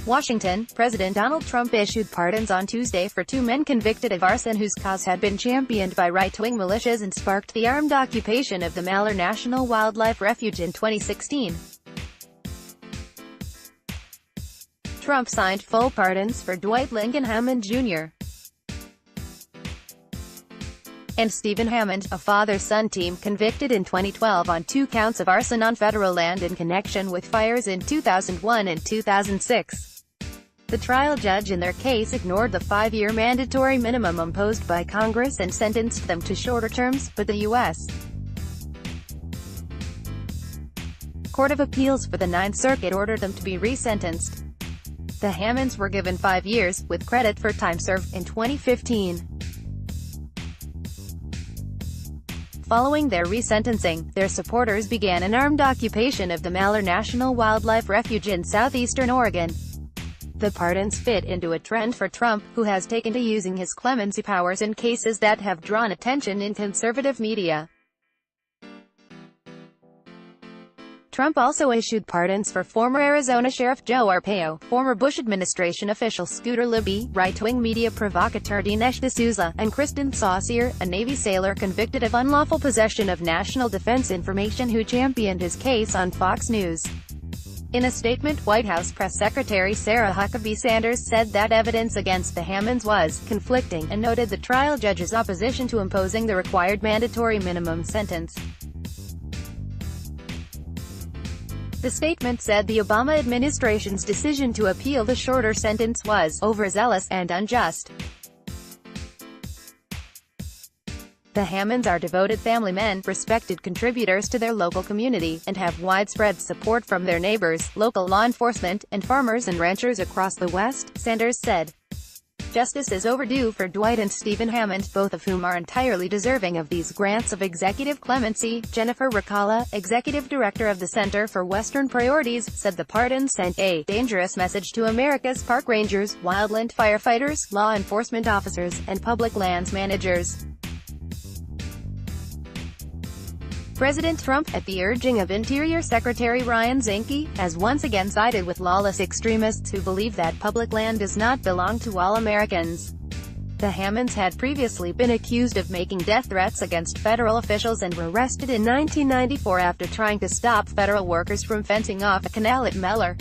Washington, President Donald Trump issued pardons on Tuesday for two men convicted of arson whose cause had been championed by right-wing militias and sparked the armed occupation of the Malheur National Wildlife Refuge in 2016. Trump signed full pardons for Dwight Lincoln Hammond Jr. and Stephen Hammond, a father-son team convicted in 2012 on 2 counts of arson on federal land in connection with fires in 2001 and 2006. The trial judge in their case ignored the 5-year mandatory minimum imposed by Congress and sentenced them to shorter terms, but the U.S. Court of Appeals for the Ninth Circuit ordered them to be resentenced. The Hammonds were given 5 years, with credit for time served, in 2015. Following their resentencing, their supporters began an armed occupation of the Malheur National Wildlife Refuge in southeastern Oregon. The pardons fit into a trend for Trump, who has taken to using his clemency powers in cases that have drawn attention in conservative media. Trump also issued pardons for former Arizona Sheriff Joe Arpaio, former Bush administration official Scooter Libby, right-wing media provocateur Dinesh D'Souza, and Kristen Saucier, a Navy sailor convicted of unlawful possession of national defense information who championed his case on Fox News. In a statement, White House Press Secretary Sarah Huckabee Sanders said that evidence against the Hammonds was conflicting, and noted the trial judge's opposition to imposing the required mandatory minimum sentence. The statement said the Obama administration's decision to appeal the shorter sentence was overzealous and unjust. The Hammonds are devoted family men, respected contributors to their local community, and have widespread support from their neighbors, local law enforcement, and farmers and ranchers across the West, Sanders said. Justice is overdue for Dwight and Stephen Hammond, both of whom are entirely deserving of these grants of executive clemency. Jennifer Ricala, executive director of the Center for Western Priorities, said the pardon sent a dangerous message to America's park rangers, wildland firefighters, law enforcement officers, and public lands managers. President Trump, at the urging of Interior Secretary Ryan Zinke, has once again sided with lawless extremists who believe that public land does not belong to all Americans. The Hammonds had previously been accused of making death threats against federal officials and were arrested in 1994 after trying to stop federal workers from fencing off a canal at Malheur.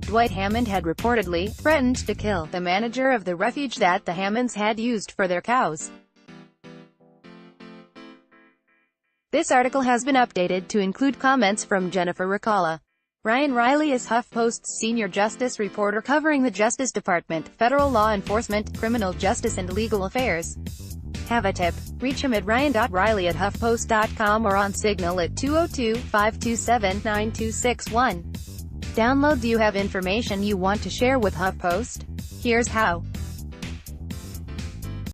Dwight Hammond had reportedly threatened to kill the manager of the refuge that the Hammonds had used for their cows. This article has been updated to include comments from Jennifer Ricala. Ryan Riley is HuffPost's senior justice reporter covering the Justice Department, federal law enforcement, criminal justice and legal affairs. Have a tip? Reach him at ryan.riley@huffpost.com or on Signal at 202-527-9261. Download. Do you have information you want to share with HuffPost? Here's how.